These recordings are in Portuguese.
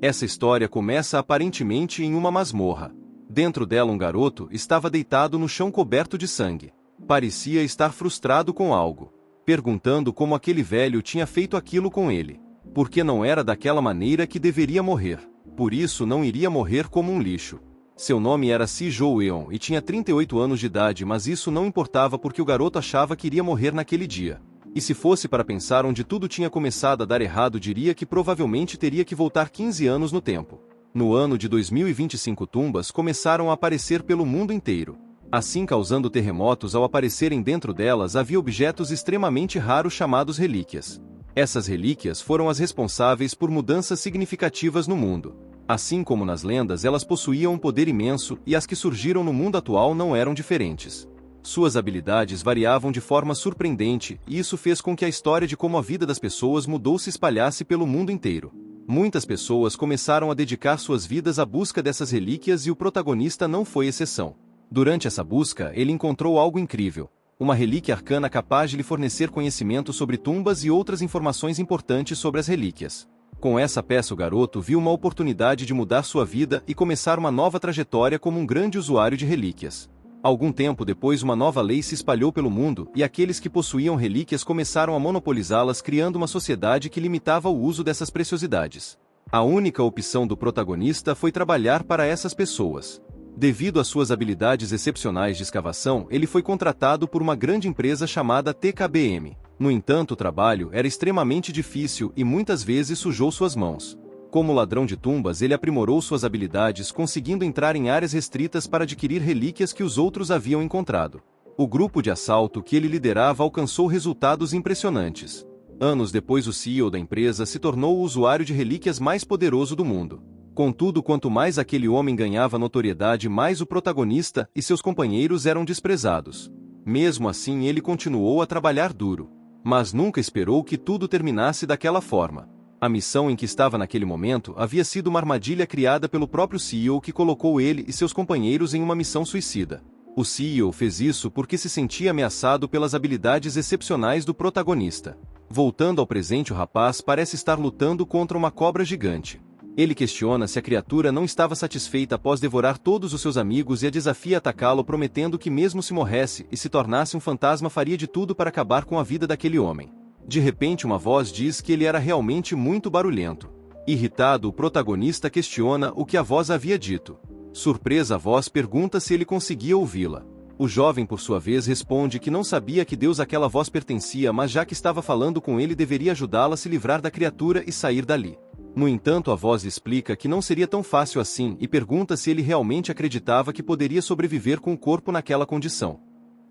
Essa história começa aparentemente em uma masmorra. Dentro dela um garoto estava deitado no chão coberto de sangue. Parecia estar frustrado com algo, perguntando como aquele velho tinha feito aquilo com ele. Porque não era daquela maneira que deveria morrer. Por isso não iria morrer como um lixo. Seu nome era Si Jo-eon e tinha 38 anos de idade, mas isso não importava porque o garoto achava que iria morrer naquele dia. E se fosse para pensar onde tudo tinha começado a dar errado, diria que provavelmente teria que voltar 15 anos no tempo. No ano de 2025, tumbas começaram a aparecer pelo mundo inteiro. Assim, causando terremotos. Ao aparecerem dentro delas havia objetos extremamente raros chamados relíquias. Essas relíquias foram as responsáveis por mudanças significativas no mundo. Assim como nas lendas, elas possuíam um poder imenso, e as que surgiram no mundo atual não eram diferentes. Suas habilidades variavam de forma surpreendente, e isso fez com que a história de como a vida das pessoas mudou se espalhasse pelo mundo inteiro. Muitas pessoas começaram a dedicar suas vidas à busca dessas relíquias e o protagonista não foi exceção. Durante essa busca, ele encontrou algo incrível. Uma relíquia arcana capaz de lhe fornecer conhecimento sobre tumbas e outras informações importantes sobre as relíquias. Com essa peça, o garoto viu uma oportunidade de mudar sua vida e começar uma nova trajetória como um grande usuário de relíquias. Algum tempo depois, uma nova lei se espalhou pelo mundo e aqueles que possuíam relíquias começaram a monopolizá-las, criando uma sociedade que limitava o uso dessas preciosidades. A única opção do protagonista foi trabalhar para essas pessoas. Devido às suas habilidades excepcionais de escavação, ele foi contratado por uma grande empresa chamada TKBM. No entanto, o trabalho era extremamente difícil e muitas vezes sujou suas mãos. Como ladrão de tumbas, ele aprimorou suas habilidades, conseguindo entrar em áreas restritas para adquirir relíquias que os outros haviam encontrado. O grupo de assalto que ele liderava alcançou resultados impressionantes. Anos depois, o CEO da empresa se tornou o usuário de relíquias mais poderoso do mundo. Contudo, quanto mais aquele homem ganhava notoriedade, mais o protagonista e seus companheiros eram desprezados. Mesmo assim, ele continuou a trabalhar duro. Mas nunca esperou que tudo terminasse daquela forma. A missão em que estava naquele momento havia sido uma armadilha criada pelo próprio CEO que colocou ele e seus companheiros em uma missão suicida. O CEO fez isso porque se sentia ameaçado pelas habilidades excepcionais do protagonista. Voltando ao presente, o rapaz parece estar lutando contra uma cobra gigante. Ele questiona se a criatura não estava satisfeita após devorar todos os seus amigos e a desafia a atacá-lo, prometendo que mesmo se morresse e se tornasse um fantasma, faria de tudo para acabar com a vida daquele homem. De repente, uma voz diz que ele era realmente muito barulhento. Irritado, o protagonista questiona o que a voz havia dito. Surpresa, a voz pergunta se ele conseguia ouvi-la. O jovem, por sua vez, responde que não sabia que Deus aquela voz pertencia, mas já que estava falando com ele, deveria ajudá-la a se livrar da criatura e sair dali. No entanto, a voz explica que não seria tão fácil assim e pergunta se ele realmente acreditava que poderia sobreviver com o corpo naquela condição.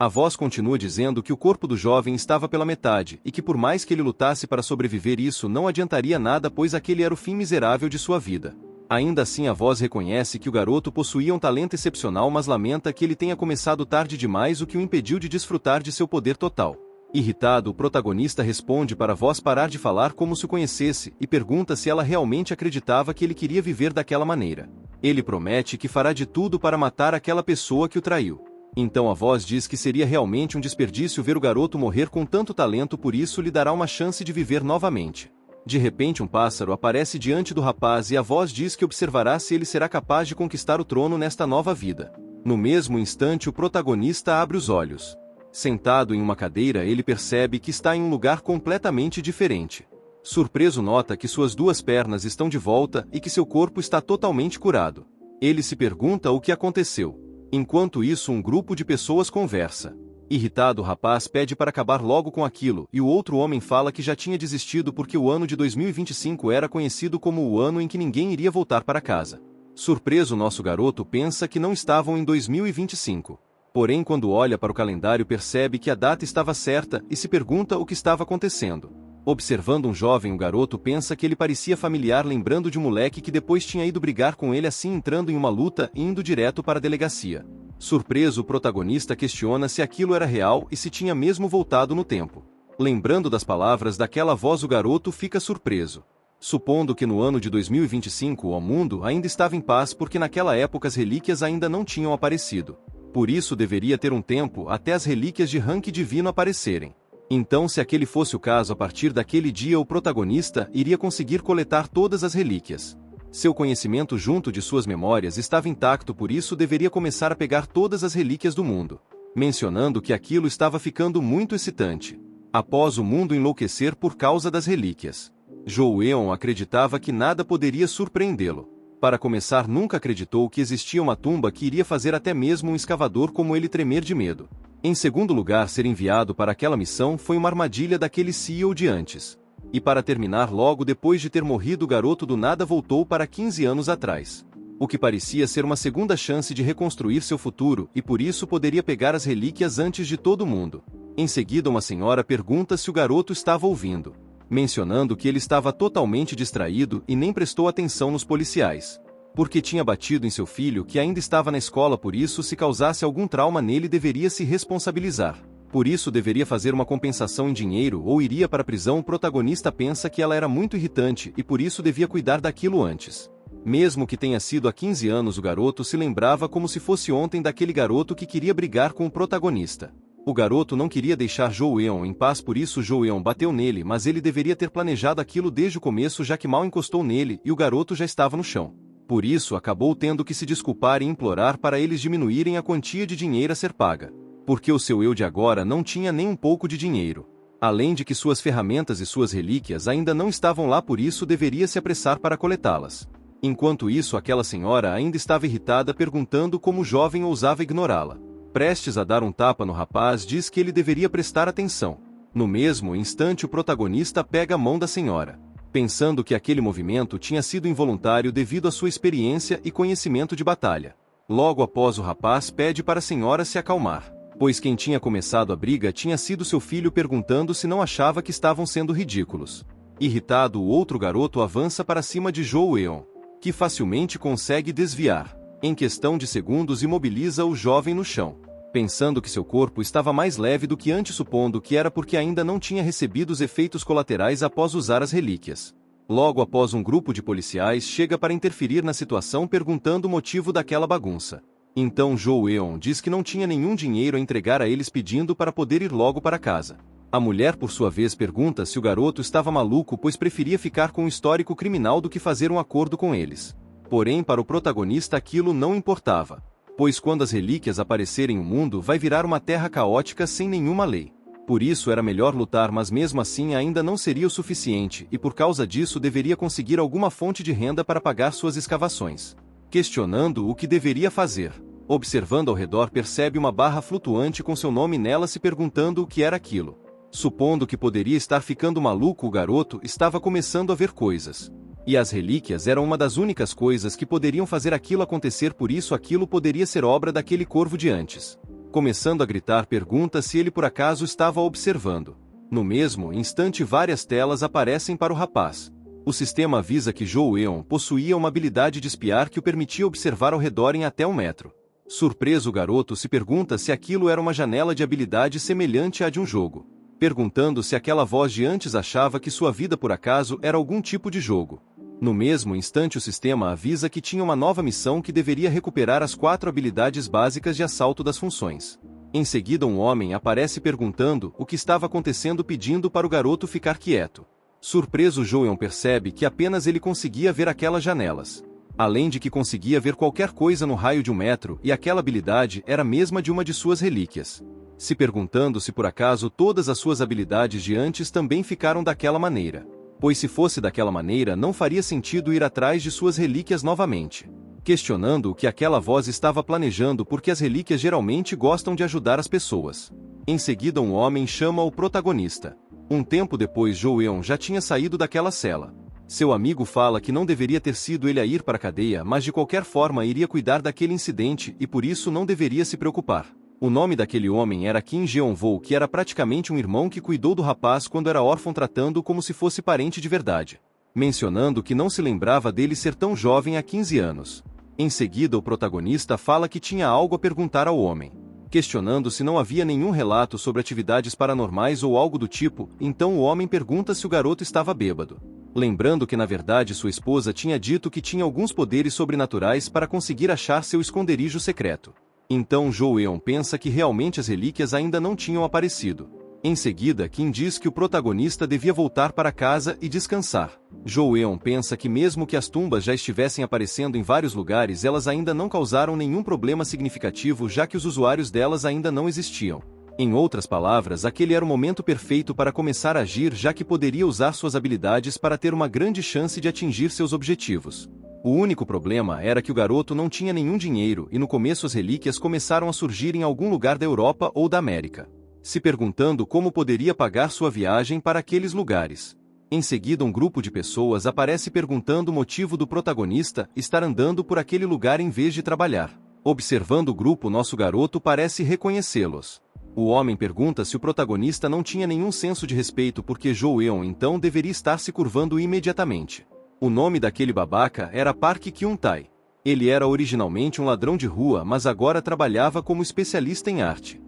A voz continua dizendo que o corpo do jovem estava pela metade e que por mais que ele lutasse para sobreviver, isso não adiantaria nada, pois aquele era o fim miserável de sua vida. Ainda assim, a voz reconhece que o garoto possuía um talento excepcional, mas lamenta que ele tenha começado tarde demais, o que o impediu de desfrutar de seu poder total. Irritado, o protagonista responde para a voz parar de falar como se o conhecesse e pergunta se ela realmente acreditava que ele queria viver daquela maneira. Ele promete que fará de tudo para matar aquela pessoa que o traiu. Então a voz diz que seria realmente um desperdício ver o garoto morrer com tanto talento, por isso lhe dará uma chance de viver novamente. De repente, um pássaro aparece diante do rapaz e a voz diz que observará se ele será capaz de conquistar o trono nesta nova vida. No mesmo instante, o protagonista abre os olhos. Sentado em uma cadeira, ele percebe que está em um lugar completamente diferente. Surpreso, nota que suas duas pernas estão de volta e que seu corpo está totalmente curado. Ele se pergunta o que aconteceu. Enquanto isso, um grupo de pessoas conversa. Irritado, o rapaz pede para acabar logo com aquilo, e o outro homem fala que já tinha desistido porque o ano de 2025 era conhecido como o ano em que ninguém iria voltar para casa. Surpreso, nosso garoto pensa que não estavam em 2025. Porém, quando olha para o calendário, percebe que a data estava certa e se pergunta o que estava acontecendo. Observando um jovem, o garoto pensa que ele parecia familiar, lembrando de um moleque que depois tinha ido brigar com ele, assim entrando em uma luta e indo direto para a delegacia. Surpreso, o protagonista questiona se aquilo era real e se tinha mesmo voltado no tempo. Lembrando das palavras daquela voz, o garoto fica surpreso. Supondo que no ano de 2025 o mundo ainda estava em paz porque naquela época as relíquias ainda não tinham aparecido. Por isso deveria ter um tempo até as relíquias de rank divino aparecerem. Então, se aquele fosse o caso, a partir daquele dia o protagonista iria conseguir coletar todas as relíquias. Seu conhecimento junto de suas memórias estava intacto, por isso deveria começar a pegar todas as relíquias do mundo, mencionando que aquilo estava ficando muito excitante. Após o mundo enlouquecer por causa das relíquias, Joe acreditava que nada poderia surpreendê-lo. Para começar, nunca acreditou que existia uma tumba que iria fazer até mesmo um escavador como ele tremer de medo. Em segundo lugar, ser enviado para aquela missão foi uma armadilha daquele CEO de antes. E para terminar, logo depois de ter morrido, o garoto do nada voltou para 15 anos atrás. O que parecia ser uma segunda chance de reconstruir seu futuro, e por isso poderia pegar as relíquias antes de todo mundo. Em seguida, uma senhora pergunta se o garoto estava ouvindo, mencionando que ele estava totalmente distraído e nem prestou atenção nos policiais, porque tinha batido em seu filho que ainda estava na escola, por isso se causasse algum trauma nele deveria se responsabilizar. Por isso deveria fazer uma compensação em dinheiro ou iria para a prisão. O protagonista pensa que ela era muito irritante e por isso devia cuidar daquilo antes. Mesmo que tenha sido há 15 anos, o garoto se lembrava como se fosse ontem daquele garoto que queria brigar com o protagonista. O garoto não queria deixar Joe em paz, por isso Joe bateu nele, mas ele deveria ter planejado aquilo desde o começo, já que mal encostou nele e o garoto já estava no chão. Por isso acabou tendo que se desculpar e implorar para eles diminuírem a quantia de dinheiro a ser paga. Porque o seu eu de agora não tinha nem um pouco de dinheiro. Além de que suas ferramentas e suas relíquias ainda não estavam lá, por isso deveria se apressar para coletá-las. Enquanto isso, aquela senhora ainda estava irritada, perguntando como o jovem ousava ignorá-la. Prestes a dar um tapa no rapaz, diz que ele deveria prestar atenção. No mesmo instante, o protagonista pega a mão da senhora, pensando que aquele movimento tinha sido involuntário devido à sua experiência e conhecimento de batalha. Logo após, o rapaz pede para a senhora se acalmar, pois quem tinha começado a briga tinha sido seu filho, perguntando se não achava que estavam sendo ridículos. Irritado, o outro garoto avança para cima de Joe, que facilmente consegue desviar. Em questão de segundos, imobiliza o jovem no chão, pensando que seu corpo estava mais leve do que antes, supondo que era porque ainda não tinha recebido os efeitos colaterais após usar as relíquias. Logo após, um grupo de policiais chega para interferir na situação, perguntando o motivo daquela bagunça. Então Joe diz que não tinha nenhum dinheiro a entregar a eles, pedindo para poder ir logo para casa. A mulher, por sua vez, pergunta se o garoto estava maluco, pois preferia ficar com um histórico criminal do que fazer um acordo com eles. Porém, para o protagonista aquilo não importava, pois quando as relíquias aparecerem, o mundo vai virar uma terra caótica sem nenhuma lei. Por isso era melhor lutar, mas mesmo assim ainda não seria o suficiente, e por causa disso deveria conseguir alguma fonte de renda para pagar suas escavações. Questionando o que deveria fazer, observando ao redor, percebe uma barra flutuante com seu nome nela, se perguntando o que era aquilo. Supondo que poderia estar ficando maluco, o garoto estava começando a ver coisas. E as relíquias eram uma das únicas coisas que poderiam fazer aquilo acontecer, por isso aquilo poderia ser obra daquele corvo de antes. Começando a gritar, pergunta se ele por acaso estava observando. No mesmo instante, várias telas aparecem para o rapaz. O sistema avisa que Joe possuía uma habilidade de espiar que o permitia observar ao redor em até 1 metro. Surpreso, o garoto se pergunta se aquilo era uma janela de habilidade semelhante à de um jogo, perguntando se aquela voz de antes achava que sua vida por acaso era algum tipo de jogo. No mesmo instante, o sistema avisa que tinha uma nova missão, que deveria recuperar as 4 habilidades básicas de assalto das funções. Em seguida, um homem aparece perguntando o que estava acontecendo, pedindo para o garoto ficar quieto. Surpreso, Joe percebe que apenas ele conseguia ver aquelas janelas, além de que conseguia ver qualquer coisa no raio de 1 metro, e aquela habilidade era a mesma de uma de suas relíquias. Se perguntando se por acaso todas as suas habilidades de antes também ficaram daquela maneira, pois se fosse daquela maneira não faria sentido ir atrás de suas relíquias novamente. Questionando o que aquela voz estava planejando, porque as relíquias geralmente gostam de ajudar as pessoas. Em seguida, um homem chama o protagonista. Um tempo depois, Joe já tinha saído daquela cela. Seu amigo fala que não deveria ter sido ele a ir para a cadeia, mas de qualquer forma iria cuidar daquele incidente e por isso não deveria se preocupar. O nome daquele homem era Kim Jeon-woo, que era praticamente um irmão que cuidou do rapaz quando era órfão, tratando como se fosse parente de verdade, mencionando que não se lembrava dele ser tão jovem há 15 anos. Em seguida, o protagonista fala que tinha algo a perguntar ao homem, questionando se não havia nenhum relato sobre atividades paranormais ou algo do tipo. Então o homem pergunta se o garoto estava bêbado, lembrando que na verdade sua esposa tinha dito que tinha alguns poderes sobrenaturais para conseguir achar seu esconderijo secreto. Então Joe pensa que realmente as relíquias ainda não tinham aparecido. Em seguida, Kim diz que o protagonista devia voltar para casa e descansar. Jo-eon pensa que mesmo que as tumbas já estivessem aparecendo em vários lugares, elas ainda não causaram nenhum problema significativo, já que os usuários delas ainda não existiam. Em outras palavras, aquele era o momento perfeito para começar a agir, já que poderia usar suas habilidades para ter uma grande chance de atingir seus objetivos. O único problema era que o garoto não tinha nenhum dinheiro e no começo as relíquias começaram a surgir em algum lugar da Europa ou da América, se perguntando como poderia pagar sua viagem para aqueles lugares. Em seguida, um grupo de pessoas aparece perguntando o motivo do protagonista estar andando por aquele lugar em vez de trabalhar. Observando o grupo, nosso garoto parece reconhecê-los. O homem pergunta se o protagonista não tinha nenhum senso de respeito porque Jo-eon então deveria estar se curvando imediatamente. O nome daquele babaca era Park Kyun-tae. Ele era originalmente um ladrão de rua, mas agora trabalhava como especialista em arte.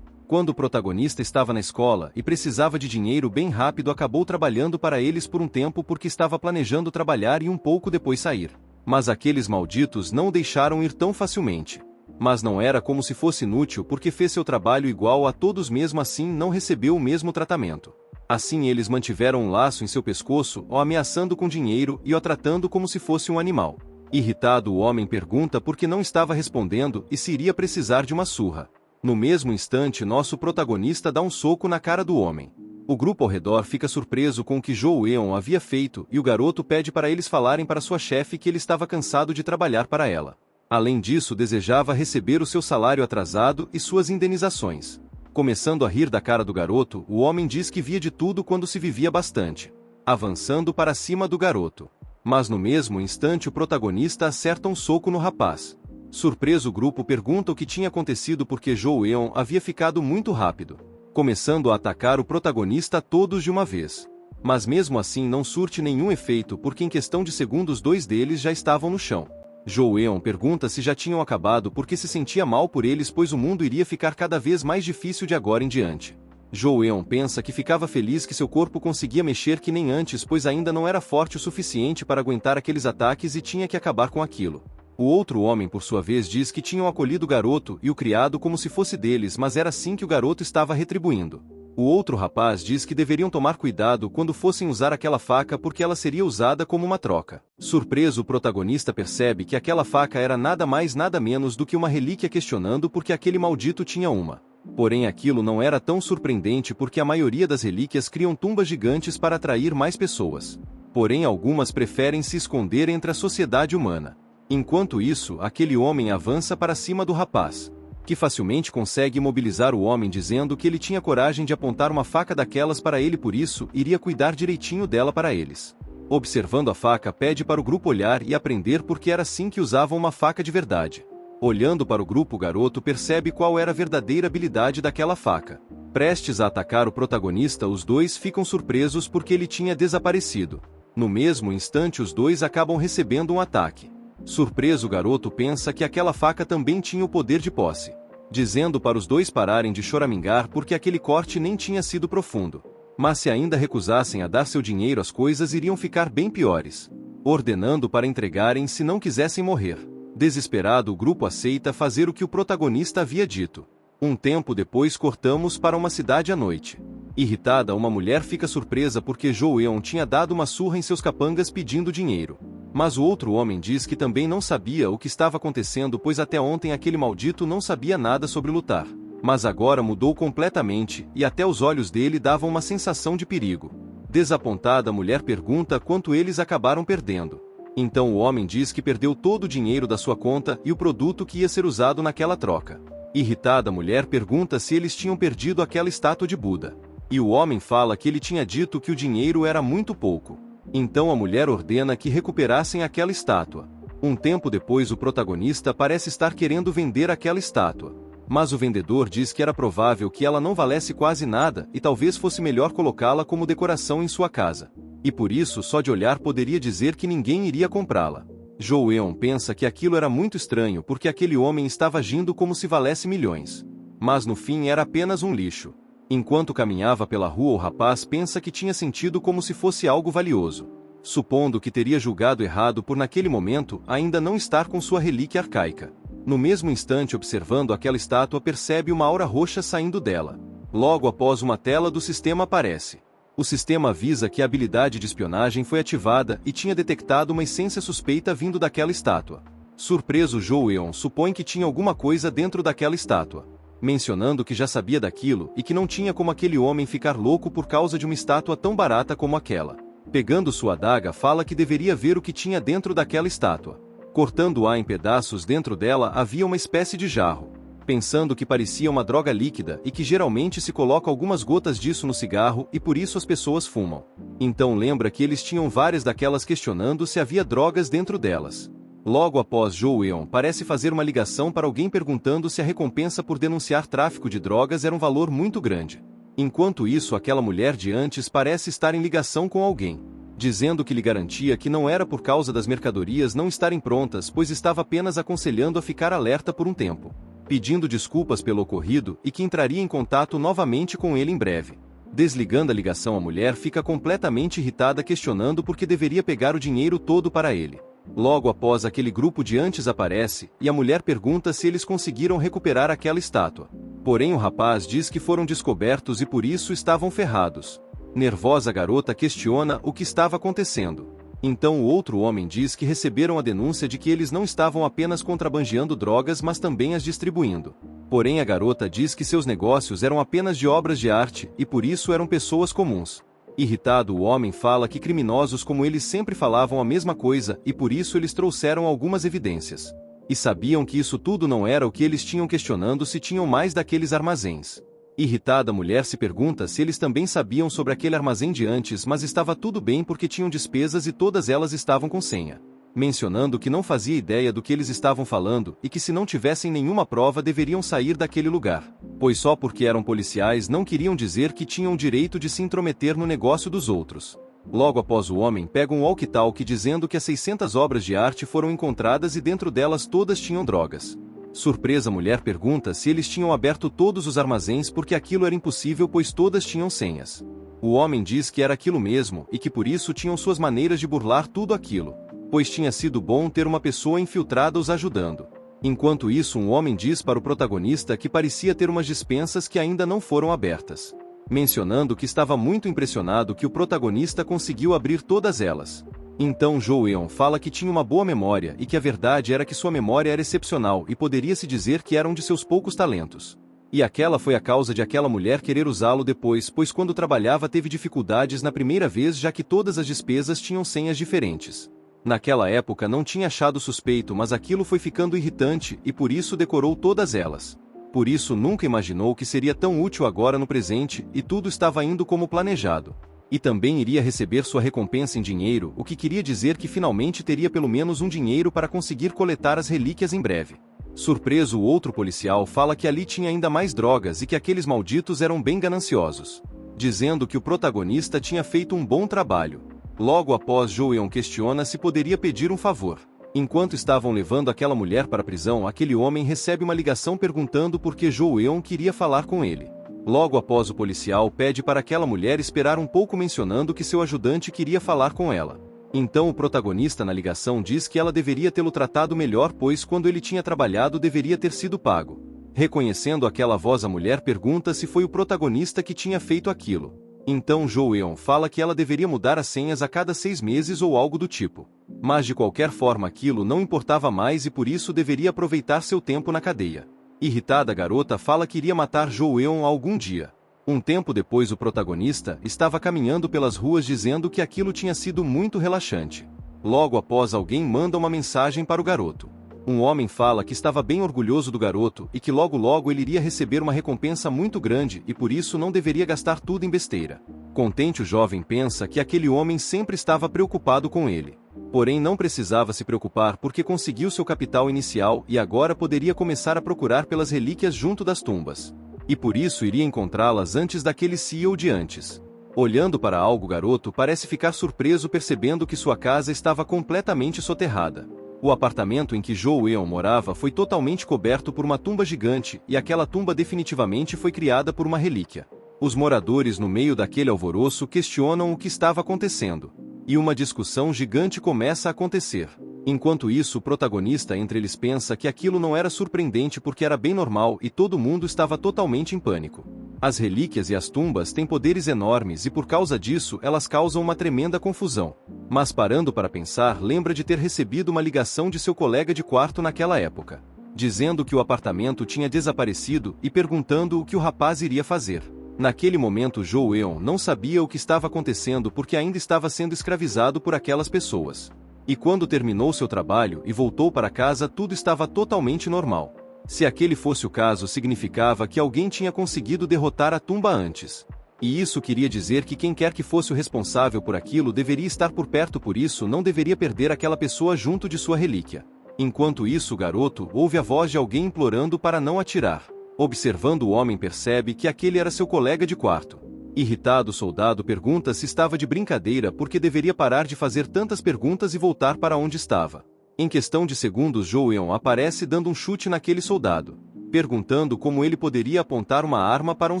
Quando o protagonista estava na escola e precisava de dinheiro bem rápido, acabou trabalhando para eles por um tempo porque estava planejando trabalhar e um pouco depois sair. Mas aqueles malditos não o deixaram ir tão facilmente. Mas não era como se fosse inútil porque fez seu trabalho igual a todos, mesmo assim não recebeu o mesmo tratamento. Assim eles mantiveram um laço em seu pescoço, o ameaçando com dinheiro e o tratando como se fosse um animal. Irritado, o homem pergunta por que não estava respondendo e se iria precisar de uma surra. No mesmo instante, nosso protagonista dá um soco na cara do homem. O grupo ao redor fica surpreso com o que Jo-eon havia feito e o garoto pede para eles falarem para sua chefe que ele estava cansado de trabalhar para ela. Além disso, desejava receber o seu salário atrasado e suas indenizações. Começando a rir da cara do garoto, o homem diz que via de tudo quando se vivia bastante, avançando para cima do garoto. Mas no mesmo instante o protagonista acerta um soco no rapaz. Surpreso, o grupo pergunta o que tinha acontecido porque Jo-eon havia ficado muito rápido, começando a atacar o protagonista todos de uma vez. Mas mesmo assim não surte nenhum efeito porque em questão de segundos dois deles já estavam no chão. Jo-eon pergunta se já tinham acabado porque se sentia mal por eles, pois o mundo iria ficar cada vez mais difícil de agora em diante. Jo-eon pensa que ficava feliz que seu corpo conseguia mexer que nem antes, pois ainda não era forte o suficiente para aguentar aqueles ataques e tinha que acabar com aquilo. O outro homem, por sua vez, diz que tinham acolhido o garoto e o criado como se fosse deles, mas era assim que o garoto estava retribuindo. O outro rapaz diz que deveriam tomar cuidado quando fossem usar aquela faca porque ela seria usada como uma troca. Surpreso, o protagonista percebe que aquela faca era nada mais nada menos do que uma relíquia, questionando porque aquele maldito tinha uma. Porém, aquilo não era tão surpreendente porque a maioria das relíquias criam tumbas gigantes para atrair mais pessoas. Porém, algumas preferem se esconder entre a sociedade humana. Enquanto isso, aquele homem avança para cima do rapaz, que facilmente consegue imobilizar o homem, dizendo que ele tinha coragem de apontar uma faca daquelas para ele, por isso iria cuidar direitinho dela para eles. Observando a faca, pede para o grupo olhar e aprender porque era assim que usavam uma faca de verdade. Olhando para o grupo, o garoto percebe qual era a verdadeira habilidade daquela faca. Prestes a atacar o protagonista, os dois ficam surpresos porque ele tinha desaparecido. No mesmo instante, os dois acabam recebendo um ataque. Surpreso, o garoto pensa que aquela faca também tinha o poder de posse, dizendo para os dois pararem de choramingar porque aquele corte nem tinha sido profundo. Mas se ainda recusassem a dar seu dinheiro, as coisas iriam ficar bem piores, ordenando para entregarem se não quisessem morrer. Desesperado, o grupo aceita fazer o que o protagonista havia dito. Um tempo depois, cortamos para uma cidade à noite. Irritada, uma mulher fica surpresa porque Jo-eon tinha dado uma surra em seus capangas pedindo dinheiro. Mas o outro homem diz que também não sabia o que estava acontecendo, pois até ontem aquele maldito não sabia nada sobre lutar. Mas agora mudou completamente, e até os olhos dele davam uma sensação de perigo. Desapontada, a mulher pergunta quanto eles acabaram perdendo. Então o homem diz que perdeu todo o dinheiro da sua conta e o produto que ia ser usado naquela troca. Irritada, a mulher pergunta se eles tinham perdido aquela estátua de Buda. E o homem fala que ele tinha dito que o dinheiro era muito pouco. Então a mulher ordena que recuperassem aquela estátua. Um tempo depois, o protagonista parece estar querendo vender aquela estátua. Mas o vendedor diz que era provável que ela não valesse quase nada e talvez fosse melhor colocá-la como decoração em sua casa. E por isso, só de olhar poderia dizer que ninguém iria comprá-la. Jo-eon pensa que aquilo era muito estranho porque aquele homem estava agindo como se valesse milhões. Mas no fim era apenas um lixo. Enquanto caminhava pela rua, o rapaz pensa que tinha sentido como se fosse algo valioso, supondo que teria julgado errado por naquele momento ainda não estar com sua relíquia arcaica. No mesmo instante, observando aquela estátua, percebe uma aura roxa saindo dela. Logo após uma tela do sistema aparece. O sistema avisa que a habilidade de espionagem foi ativada e tinha detectado uma essência suspeita vindo daquela estátua. Surpreso, Joe supõe que tinha alguma coisa dentro daquela estátua, mencionando que já sabia daquilo e que não tinha como aquele homem ficar louco por causa de uma estátua tão barata como aquela. Pegando sua adaga, fala que deveria ver o que tinha dentro daquela estátua. Cortando-a em pedaços, dentro dela havia uma espécie de jarro, pensando que parecia uma droga líquida e que geralmente se coloca algumas gotas disso no cigarro e por isso as pessoas fumam. Então lembra que eles tinham várias daquelas, questionando se havia drogas dentro delas. Logo após, Joe parece fazer uma ligação para alguém perguntando se a recompensa por denunciar tráfico de drogas era um valor muito grande. Enquanto isso, aquela mulher de antes parece estar em ligação com alguém, dizendo que lhe garantia que não era por causa das mercadorias não estarem prontas, pois estava apenas aconselhando a ficar alerta por um tempo, pedindo desculpas pelo ocorrido e que entraria em contato novamente com ele em breve. Desligando a ligação, a mulher fica completamente irritada, questionando por que deveria pegar o dinheiro todo para ele. Logo após, aquele grupo de antes aparece, e a mulher pergunta se eles conseguiram recuperar aquela estátua. Porém o rapaz diz que foram descobertos e por isso estavam ferrados. Nervosa, a garota questiona o que estava acontecendo. Então o outro homem diz que receberam a denúncia de que eles não estavam apenas contrabandeando drogas, mas também as distribuindo. Porém a garota diz que seus negócios eram apenas de obras de arte, e por isso eram pessoas comuns. Irritado, o homem fala que criminosos como eles sempre falavam a mesma coisa, e por isso eles trouxeram algumas evidências. E sabiam que isso tudo não era o que eles tinham, questionando se tinham mais daqueles armazéns. Irritada, a mulher se pergunta se eles também sabiam sobre aquele armazém de antes, mas estava tudo bem porque tinham despesas e todas elas estavam com senha. Mencionando que não fazia ideia do que eles estavam falando e que se não tivessem nenhuma prova deveriam sair daquele lugar, pois só porque eram policiais não queriam dizer que tinham o direito de se intrometer no negócio dos outros. Logo após, o homem pega um walkie-talkie dizendo que as 600 obras de arte foram encontradas e dentro delas todas tinham drogas. Surpresa, a mulher pergunta se eles tinham aberto todos os armazéns porque aquilo era impossível, pois todas tinham senhas. O homem diz que era aquilo mesmo e que por isso tinham suas maneiras de burlar tudo aquilo, pois tinha sido bom ter uma pessoa infiltrada os ajudando. Enquanto isso, um homem diz para o protagonista que parecia ter umas despensas que ainda não foram abertas, mencionando que estava muito impressionado que o protagonista conseguiu abrir todas elas. Então Joe fala que tinha uma boa memória e que a verdade era que sua memória era excepcional e poderia-se dizer que era um de seus poucos talentos. E aquela foi a causa de aquela mulher querer usá-lo depois, pois quando trabalhava teve dificuldades na primeira vez, já que todas as despesas tinham senhas diferentes. Naquela época não tinha achado suspeito, mas aquilo foi ficando irritante e por isso decorou todas elas. Por isso nunca imaginou que seria tão útil agora no presente, e tudo estava indo como planejado. E também iria receber sua recompensa em dinheiro, o que queria dizer que finalmente teria pelo menos um dinheiro para conseguir coletar as relíquias em breve. Surpreso, o outro policial fala que ali tinha ainda mais drogas e que aqueles malditos eram bem gananciosos, dizendo que o protagonista tinha feito um bom trabalho. Logo após, Joe questiona se poderia pedir um favor. Enquanto estavam levando aquela mulher para a prisão, aquele homem recebe uma ligação perguntando por que Joe queria falar com ele. Logo após, o policial pede para aquela mulher esperar um pouco, mencionando que seu ajudante queria falar com ela. Então o protagonista na ligação diz que ela deveria tê-lo tratado melhor, pois quando ele tinha trabalhado deveria ter sido pago. Reconhecendo aquela voz, a mulher pergunta se foi o protagonista que tinha feito aquilo. Então Joe fala que ela deveria mudar as senhas a cada 6 meses ou algo do tipo. Mas de qualquer forma aquilo não importava mais e por isso deveria aproveitar seu tempo na cadeia. Irritada, a garota fala que iria matar Joe algum dia. Um tempo depois, o protagonista estava caminhando pelas ruas dizendo que aquilo tinha sido muito relaxante. Logo após, alguém manda uma mensagem para o garoto. Um homem fala que estava bem orgulhoso do garoto e que logo ele iria receber uma recompensa muito grande e por isso não deveria gastar tudo em besteira. Contente, o jovem pensa que aquele homem sempre estava preocupado com ele. Porém não precisava se preocupar porque conseguiu seu capital inicial e agora poderia começar a procurar pelas relíquias junto das tumbas. E por isso iria encontrá-las antes daquele CEO de antes. Olhando para algo, o garoto parece ficar surpreso percebendo que sua casa estava completamente soterrada. O apartamento em que Joe morava foi totalmente coberto por uma tumba gigante e aquela tumba definitivamente foi criada por uma relíquia. Os moradores, no meio daquele alvoroço, questionam o que estava acontecendo. E uma discussão gigante começa a acontecer. Enquanto isso, o protagonista entre eles pensa que aquilo não era surpreendente porque era bem normal e todo mundo estava totalmente em pânico. As relíquias e as tumbas têm poderes enormes e por causa disso elas causam uma tremenda confusão. Mas parando para pensar, lembra de ter recebido uma ligação de seu colega de quarto naquela época, dizendo que o apartamento tinha desaparecido e perguntando o que o rapaz iria fazer. Naquele momento Jo Eun não sabia o que estava acontecendo porque ainda estava sendo escravizado por aquelas pessoas. E quando terminou seu trabalho e voltou para casa, tudo estava totalmente normal. Se aquele fosse o caso, significava que alguém tinha conseguido derrotar a tumba antes. E isso queria dizer que quem quer que fosse o responsável por aquilo deveria estar por perto, por isso não deveria perder aquela pessoa junto de sua relíquia. Enquanto isso, o garoto ouve a voz de alguém implorando para não atirar. Observando o homem, percebe que aquele era seu colega de quarto. Irritado, o soldado pergunta se estava de brincadeira porque deveria parar de fazer tantas perguntas e voltar para onde estava. Em questão de segundos, Jo Eun aparece dando um chute naquele soldado, perguntando como ele poderia apontar uma arma para um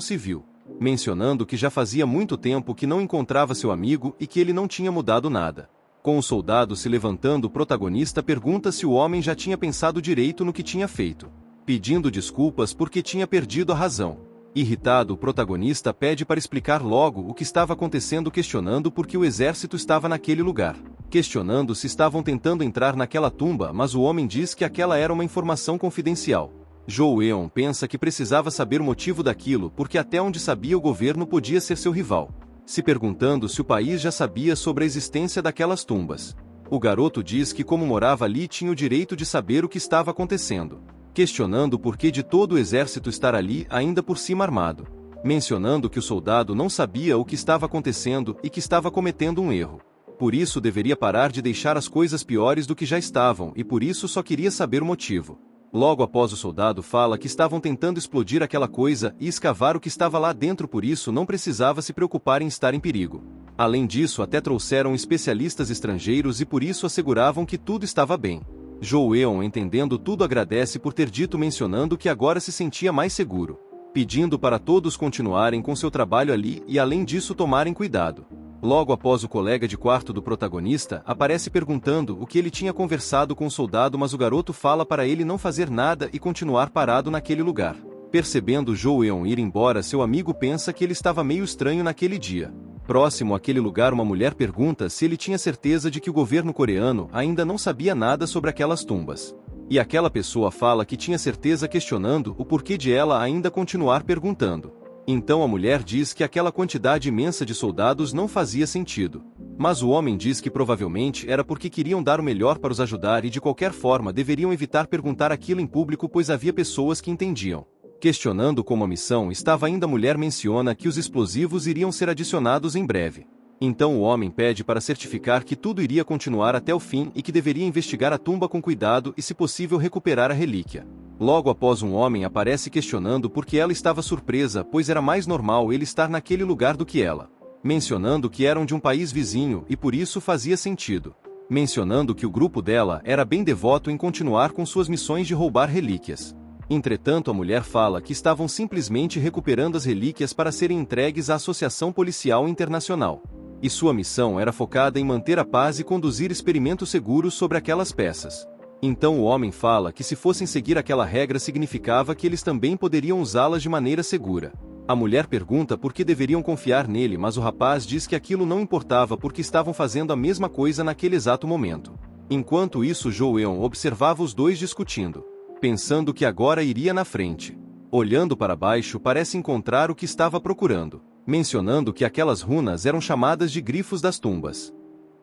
civil, mencionando que já fazia muito tempo que não encontrava seu amigo e que ele não tinha mudado nada. Com o soldado se levantando, o protagonista pergunta se o homem já tinha pensado direito no que tinha feito, pedindo desculpas porque tinha perdido a razão. Irritado, o protagonista pede para explicar logo o que estava acontecendo, questionando por que o exército estava naquele lugar, questionando se estavam tentando entrar naquela tumba, mas o homem diz que aquela era uma informação confidencial. Jo Eun pensa que precisava saber o motivo daquilo porque até onde sabia o governo podia ser seu rival, se perguntando se o país já sabia sobre a existência daquelas tumbas. O garoto diz que como morava ali tinha o direito de saber o que estava acontecendo, questionando o porquê de todo o exército estar ali ainda por cima armado, mencionando que o soldado não sabia o que estava acontecendo e que estava cometendo um erro. Por isso deveria parar de deixar as coisas piores do que já estavam e por isso só queria saber o motivo. Logo após, o soldado fala que estavam tentando explodir aquela coisa e escavar o que estava lá dentro, por isso não precisava se preocupar em estar em perigo. Além disso, até trouxeram especialistas estrangeiros e por isso asseguravam que tudo estava bem. Jo Eun, entendendo tudo, agradece por ter dito, mencionando que agora se sentia mais seguro, pedindo para todos continuarem com seu trabalho ali e além disso tomarem cuidado. Logo após, o colega de quarto do protagonista aparece perguntando o que ele tinha conversado com o soldado, mas o garoto fala para ele não fazer nada e continuar parado naquele lugar. Percebendo Jo Eun ir embora, seu amigo pensa que ele estava meio estranho naquele dia. Próximo àquele lugar, uma mulher pergunta se ele tinha certeza de que o governo coreano ainda não sabia nada sobre aquelas tumbas. E aquela pessoa fala que tinha certeza, questionando o porquê de ela ainda continuar perguntando. Então a mulher diz que aquela quantidade imensa de soldados não fazia sentido. Mas o homem diz que provavelmente era porque queriam dar o melhor para os ajudar e de qualquer forma deveriam evitar perguntar aquilo em público, pois havia pessoas que entendiam. Questionando como a missão estava ainda, a mulher menciona que os explosivos iriam ser adicionados em breve. Então o homem pede para certificar que tudo iria continuar até o fim e que deveria investigar a tumba com cuidado e, se possível, recuperar a relíquia. Logo após, um homem aparece questionando porque ela estava surpresa, pois era mais normal ele estar naquele lugar do que ela, mencionando que eram de um país vizinho e por isso fazia sentido, mencionando que o grupo dela era bem devoto em continuar com suas missões de roubar relíquias. Entretanto, a mulher fala que estavam simplesmente recuperando as relíquias para serem entregues à Associação Policial Internacional. E sua missão era focada em manter a paz e conduzir experimentos seguros sobre aquelas peças. Então o homem fala que se fossem seguir aquela regra significava que eles também poderiam usá-las de maneira segura. A mulher pergunta por que deveriam confiar nele, mas o rapaz diz que aquilo não importava porque estavam fazendo a mesma coisa naquele exato momento. Enquanto isso, Jo Eun observava os dois discutindo, pensando que agora iria na frente. Olhando para baixo, parece encontrar o que estava procurando, mencionando que aquelas runas eram chamadas de grifos das tumbas.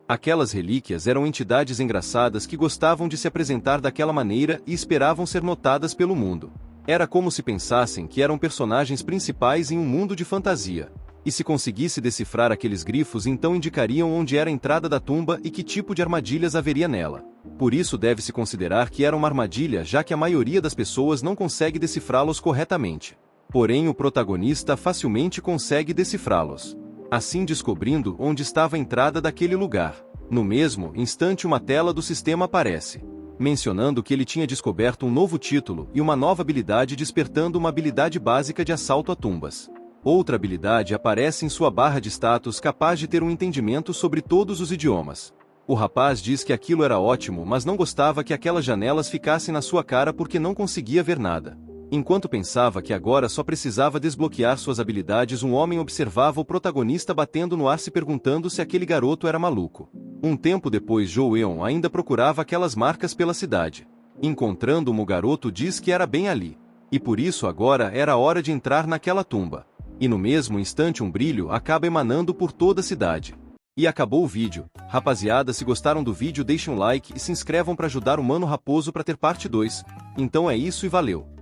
Aquelas relíquias eram entidades engraçadas que gostavam de se apresentar daquela maneira e esperavam ser notadas pelo mundo. Era como se pensassem que eram personagens principais em um mundo de fantasia. E se conseguisse decifrar aqueles grifos, então indicariam onde era a entrada da tumba e que tipo de armadilhas haveria nela. Por isso deve-se considerar que era uma armadilha, já que a maioria das pessoas não consegue decifrá-los corretamente. Porém, o protagonista facilmente consegue decifrá-los, assim descobrindo onde estava a entrada daquele lugar. No mesmo instante, uma tela do sistema aparece, mencionando que ele tinha descoberto um novo título e uma nova habilidade, despertando uma habilidade básica de assalto a tumbas. Outra habilidade aparece em sua barra de status, capaz de ter um entendimento sobre todos os idiomas. O rapaz diz que aquilo era ótimo, mas não gostava que aquelas janelas ficassem na sua cara porque não conseguia ver nada. Enquanto pensava que agora só precisava desbloquear suas habilidades, um homem observava o protagonista batendo no ar, se perguntando se aquele garoto era maluco. Um tempo depois, Jo-eun ainda procurava aquelas marcas pela cidade. Encontrando-o, o garoto diz que era bem ali. E por isso agora era a hora de entrar naquela tumba. E no mesmo instante um brilho acaba emanando por toda a cidade. E acabou o vídeo. Rapaziada, se gostaram do vídeo, deixem um like e se inscrevam para ajudar o Mano Raposo para ter parte 2. Então é isso e valeu!